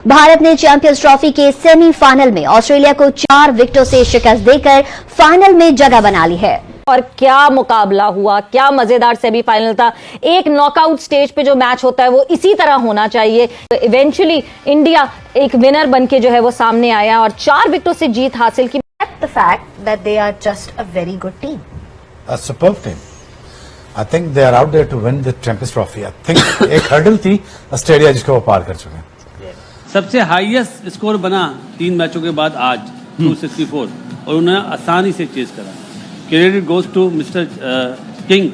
भारत ने champions trophy के semifinal में ऑस्ट्रेलिया को 4 विकेटों से शिकस्त देकर फाइनल में जगह बना ली है। और क्या मुकाबला हुआ, क्या मजेदार सेमीफाइनल था। एक नॉकआउट स्टेज पे जो मैच होता है वो इसी तरह होना चाहिए। इवेंचुअली इंडिया एक विनर बनके जो है वो सामने आया और 4 विकेटों से जीत हासिल की। The fact that they are just a very good team. A superb team. I think they are out there to win the Champions Trophy. I think एक हर्डल थी ऑस्ट्रेलिया जिसको वो पार कर चुके हैं। सबसे हाईएस्ट स्कोर बना 3 मैचों के बाद आज 264 और उन्होंने आसानी से चेस करा। Credit goes to mister King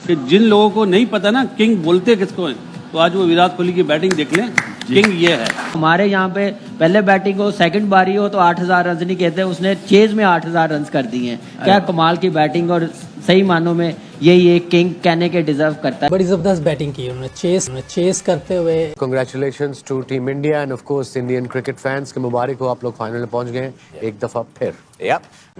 कि जिन लोगों को नहीं पता ना किंग बोलते किसको हैं, तो आज वो विराट कोहली की बैटिंग देख लें, किंग ये है। हमारे यहाँ पे पहले बैटिंग हो, सेकंड बारी हो तो 8000 रन नहीं कहते, उसने चेज में 8000 रन कर दिए हैं। क्या कमाल की बैटिंग, और सही मानों में यही एक किंग कहने के डिजर्व करता है। बड़ी जबरदस्त बैटिंग की उन्होंने चेस करते हुए। Congratulations to team India and of course Indian cricket fans के मुबारक हो, आप लोग फाइनल में पहुंच गए एक दफा फिर। Yeah,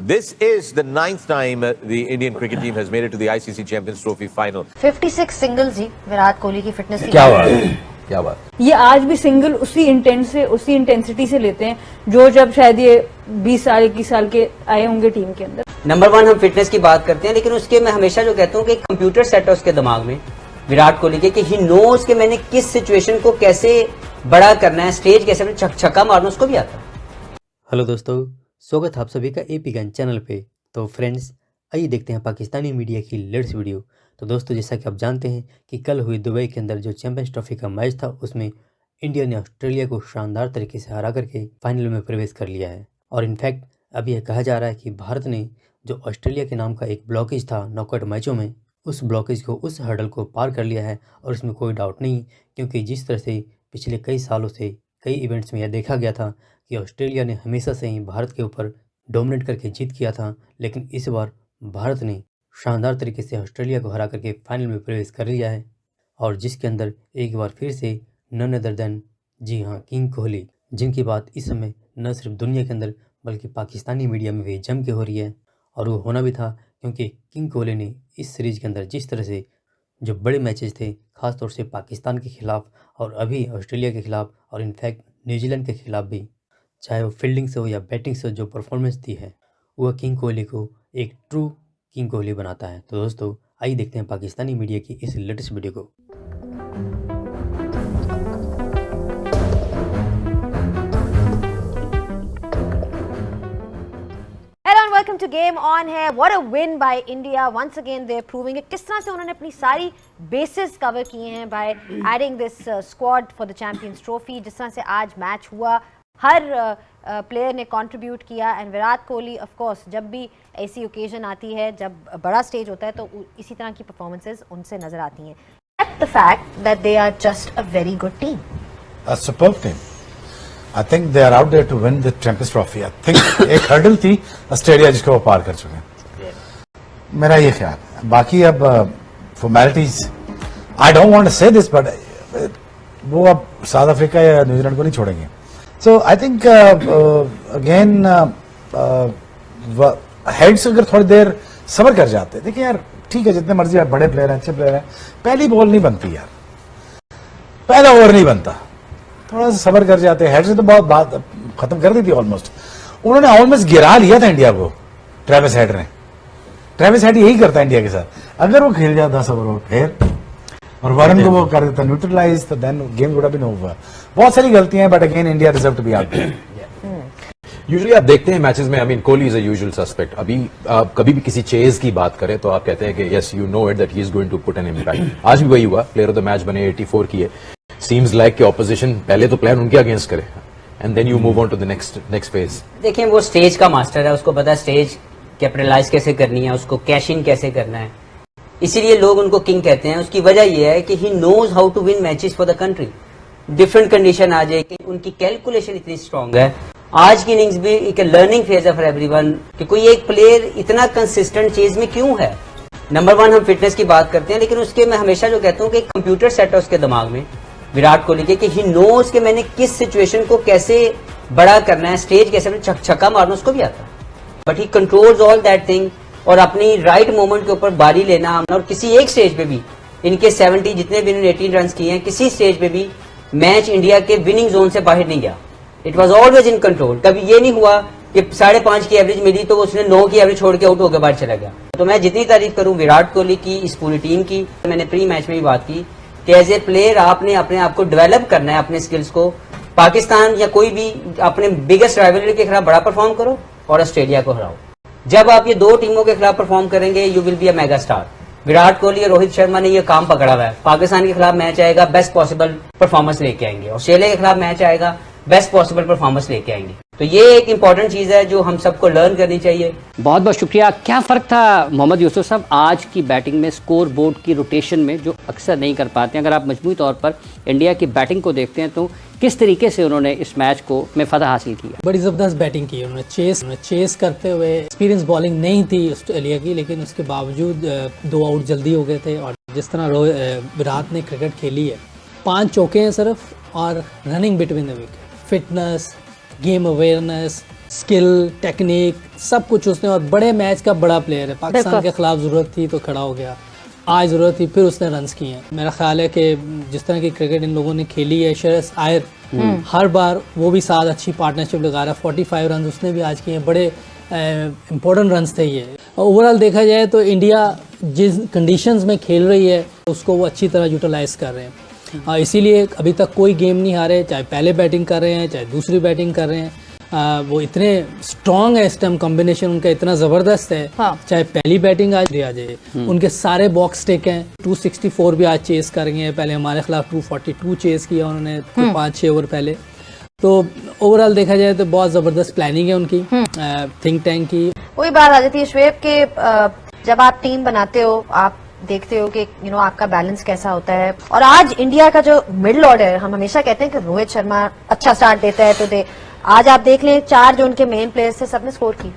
this is the 9th time the Indian cricket team has made it to the ICC Champions Trophy final. 56 singles जी विराट कोहली की फिटनेस की। क्या बात, क्या बात। ये आज भी सिंगल उसी इंटेंसिटी से लेते हैं जो जब शायद ये 20 साल 21 साल के आए होंगे टीम के अंदर। नंबर 1 हम फिटनेस की बात करते हैं, लेकिन उसके मैं हमेशा जो कहता हूँ कि कंप्यूटर सेट है उसके दिमाग में विराट कोहली के, कि ही नोज कि मैंने किस सिचुएशन को कैसे बड़ा करना है, स्टेज कैसे छक्का मारना उसको भी आता है। हेलो दोस्तों, स्वागत है आप सभी का एपी गन चैनल पे। तो फ्रेंड्स, आइए देखते हैं पाकिस्तानी मीडिया की लेटेस्ट वीडियो। तो दोस्तों, जैसा कि आप जानते हैं कि कल हुई दुबई के अंदर जो चैंपियंस ट्रॉफी का मैच था उसमें इंडिया ने ऑस्ट्रेलिया को शानदार तरीके से हरा करके फाइनल में प्रवेश कर लिया है। और इनफैक्ट अभी यह कहा जा रहा है कि भारत ने जो ऑस्ट्रेलिया के नाम का एक ब्लॉकेज था नॉकआउट मैचों में, उस ब्लॉकेज को, उस हर्डल को पार कर लिया है। और इसमें कोई डाउट नहीं, क्योंकि जिस तरह से पिछले कई सालों से कई इवेंट्स में यह देखा गया था कि ऑस्ट्रेलिया ने हमेशा से ही भारत के ऊपर डोमिनेट करके जीत किया था, लेकिन इस बार भारत ने शानदार तरीके से ऑस्ट्रेलिया को हरा करके फाइनल में प्रवेश कर लिया है। और जिसके अंदर एक बार फिर से नन अदर देन, जी हाँ, किंग कोहली, जिनकी बात इस समय न सिर्फ दुनिया के अंदर बल्कि पाकिस्तानी मीडिया में भी जम के हो रही है। और वो होना भी था, क्योंकि किंग कोहली ने इस सीरीज़ के अंदर जिस तरह से जो बड़े मैचेस थे, ख़ासतौर से पाकिस्तान के खिलाफ और अभी ऑस्ट्रेलिया के खिलाफ और इनफैक्ट न्यूजीलैंड के खिलाफ भी, चाहे वो फील्डिंग से हो या बैटिंग से जो परफॉर्मेंस दी है, वह किंग कोहली को एक ट्रू किंग कोहली बनाता है। तो दोस्तों, आइए देखते हैं पाकिस्तानी मीडिया की इस लेटेस्ट वीडियो को। वेलकम टू गेम ऑन है। What a win by India, once again they are proving it. किस तरह से उन्होंने अपनी सारी बेसिस कवर किए हैं by adding this squad for the champions trophy. जिस तरह से आज मैच हुआ, हर प्लेयर ने कंट्रीब्यूट किया। And Virat Kohli of course, जब भी ऐसी ओकेजन आती है, जब बड़ा स्टेज होता है, तो इसी तरह की परफॉर्मेंसेस उनसे नजर आती हैं। The fact that they are just a very good team. A superb team. I think they are out there to win the Champions Trophy. I think एक हर्डल थी ऑस्ट्रेलिया जिसको वो पार कर चुके हैं। मेरा ये ख्याल है। बाकी अब formalities, I don't want to say this, but वो अब साउथ अफ्रीका या न्यूजीलैंड को नहीं छोड़ेंगे। So I think again heads अगर थोड़ी देर सब्र कर जाते, देखिए यार, ठीक है, जितने मर्जी आप बड़े प्लेयर हैं, अच्छे प्लेयर हैं, पहली बॉल नहीं बनती यार, पहला ओवर नहीं बनता, थोड़ा सा सब्र कर जाते। हेड से तो बहुत बात खत्म कर दी थी ऑलमोस्ट। उन्होंने ऑलमोस्ट गिरा लिया था इंडिया को, ट्रेविस हेड ने। ट्रेविस हेड यही करता है इंडिया के साथ, अगर वो खेल जाता 10 ओवर फिर और वरुण को वो कर देता न्यूट्रलाइज, तो then game would have been over. बहुत सारी गलतियां, but again India deserve to be out. Usually आप देखते हैं मैचेस में, I mean Kohli is a usual suspect. अभी आप कभी भी किसी चेज की बात करें तो आप कहते हैं कि yes, you know it that he is going to put an impact. आज भी वही हुआ, प्लेयर ऑफ द मैच बने 84 किए। सीम्स लाइक कि ऑपोजिशन पहले तो प्लान उनके अगेंस्ट करे and then you move on to the next phase. देखिए, वो स्टेज का मास्टर है, उसको पता है स्टेज कैपिटलाइज कैसे करनी है, उसको कैश इन कैसे करना है, इसीलिए लोग उनको किंग कहते हैं। उसकी वजह यह है कि he knows how to win matches for the country. Different condition आ जाए कि उनकी कैलकुलेशन इतनी स्ट्रांग है। आज की इनिंग्स भी एक लर्निंग फेज है फॉर एवरीवन कि कोई एक प्लेयर इतना कंसिस्टेंट चीज में क्यों है। नंबर 1 हम फिटनेस की बात करते हैं, लेकिन उसके मैं हमेशा जो कहता हूँ कि कंप्यूटर सेट है उसके दिमाग में विराट कोहली के, कि ही नोज कि मैंने किस सिचुएशन को कैसे बड़ा करना है, स्टेज कैसे छक्का मारना उसको भी आता है। But he controls all that thing, और अपनी राइट मोमेंट के ऊपर बारी लेना। और किसी एक स्टेज पे भी इनके 70 जितने भी इन्होंने 18 रन किए हैं, किसी स्टेज पे भी मैच इंडिया के विनिंग जोन से बाहर नहीं गया। It was always in control. कभी ये नहीं हुआ कि 5.5 की एवरेज मिली तो उसने 9 की एवरेज छोड़ के आउट होकर बाहर चला गया। तो मैं जितनी तारीफ करूं विराट कोहली की, इस पूरी टीम की, मैंने प्री मैच में भी बात की कि एज ए प्लेयर आपने अपने आप को डेवलप करना है, अपने स्किल्स को। पाकिस्तान या कोई भी अपने बिगेस्ट राइवलरी के खिलाफ बड़ा परफॉर्म करो और ऑस्ट्रेलिया को हराओ। जब आप ये 2 टीमों के खिलाफ परफॉर्म करेंगे you will be a mega star. Virat Kohli और रोहित शर्मा ने ये काम पकड़ा हुआ है। पाकिस्तान के खिलाफ मैच आएगा, बेस्ट पॉसिबल परफॉर्मेंस लेके आएंगे। ऑस्ट्रेलिया के खिलाफ मैच आएगा, बेस्ट पॉसिबल परफॉर्मेंस लेके आएंगे। तो ये एक इंपॉर्टेंट चीज है जो हम सबको लर्न करनी चाहिए। बहुत बहुत शुक्रिया। क्या फ़र्क था मोहम्मद यूसुफ साहब आज की बैटिंग में स्कोर बोर्ड की रोटेशन में, जो अक्सर नहीं कर पाते हैं? अगर आप मजमूई तौर पर इंडिया की बैटिंग को देखते हैं तो किस तरीके से उन्होंने इस मैच को में फतह हासिल किया? बड़ी ज़बरदस्त बैटिंग की उन्होंने, चेस करते हुए। एक्सपीरियंस बॉलिंग नहीं थी ऑस्ट्रेलिया की, लेकिन उसके बावजूद 2 आउट जल्दी हो गए थे। और जिस तरह विराट ने क्रिकेट खेली है, 5 चौके हैं सिर्फ, और running between the wicket, fitness, game awareness, skill, technique, सब कुछ उसने। और बड़े मैच का बड़ा प्लेयर है। पाकिस्तान के खिलाफ जरूरत थी तो खड़ा हो गया, आज जरूरत थी फिर उसने रन्स किए हैं। मेरा ख्याल है कि जिस तरह की क्रिकेट इन लोगों ने खेली है, श्रेयस आयर हर बार वो भी साथ अच्छी पार्टनरशिप लगा रहा है। 45 रन उसने भी आज किए हैं, बड़े इंपॉर्टेंट रन्स थे ये। ओवरऑल देखा जाए तो इंडिया जिस कंडीशंस में खेल रही है उसको वो अच्छी तरह यूटिलाइज कर रहे हैं। इसीलिए अभी तक कोई गेम नहीं हारे, चाहे पहले बैटिंग कर रहे हैं चाहे दूसरी बैटिंग कर रहे हैं। वो इतने स्ट्रॉन्ग है, इस टाइम कॉम्बिनेशन उनका इतना ज़बरदस्त है। हाँ। चाहे पहली बैटिंग आज आ जाए, उनके सारे बॉक्स टेक हैं। 264 भी आज चेस कर गए हैं, पहले हमारे खिलाफ 242 चेस किया उन्होंने 5-6 ओवर पहले। तो ओवरऑल देखा जाए तो बहुत ज़बरदस्त प्लानिंग है उनकी, थिंक टैंक की। वही बात आ जाती है श्वेब के जब आप टीम बनाते हो, आप देखते हो कि आपका बैलेंस कैसा होता है। और आज इंडिया का जो मिडिल ऑर्डर है, हम हमेशा कहते हैं कि रोहित शर्मा अच्छा स्टार्ट देता है तो आज आप देख लें 4 जो उनके मेन प्लेयर्स थे सबने स्कोर की।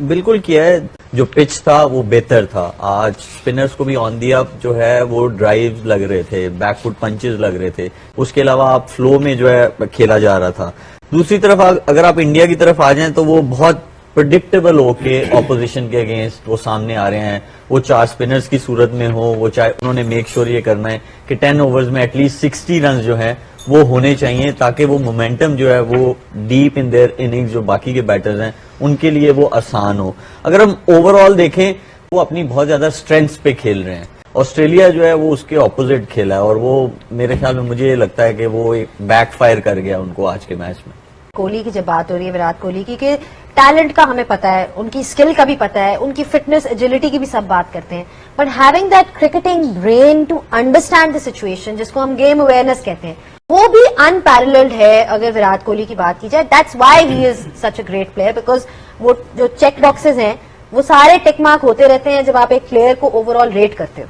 बिल्कुल किया है। जो पिच था वो बेहतर था। आज स्पिनर्स को भी ऑन दी अप जो है वो ड्राइव्स लग रहे थे, बैकफुट पंचेस लग रहे थे। उसके अलावा आप फ्लो में जो है खेला जा रहा था। दूसरी तरफ अगर आप इंडिया की तरफ आ जाएं तो वो बहुत प्रिडिक्टेबल होके ऑपोजिशन के अगेंस्ट वो सामने आ रहे हैं। वो 4 स्पिनर्स की सूरत में हो, वो चाहे उन्होंने मेक श्योर ये करना है कि 10 ओवर्स में एटलीस्ट 60 रन जो है वो होने चाहिए, ताकि वो मोमेंटम जो है वो डीप इन देयर इनिंग्स जो बाकी के बैटर्स हैं उनके लिए वो आसान हो। अगर हम ओवरऑल देखें वो अपनी बहुत ज्यादा स्ट्रेंथ्स पे खेल रहे हैं। ऑस्ट्रेलिया जो है वो उसके ऑपोजिट खेला है और वो मेरे ख्याल में मुझे लगता है कि वो एक बैकफायर कर गया उनको आज के मैच में। कोहली की जब बात हो रही है, विराट कोहली की, कि टैलेंट का हमें पता है, उनकी स्किल का भी पता है, उनकी फिटनेस, एजिलिटी की भी सब बात करते हैं, but having that cricketing brain to understand the situation, जिसको हम गेम अवेयरनेस कहते हैं, वो भी अनपैरेलल्ड है अगर विराट कोहली की बात की जाए। That's why he is such a great player, because वो जो चेक बॉक्सेस हैं वो सारे टिक मार्क होते रहते हैं जब आप एक प्लेयर को ओवरऑल रेट करते हो।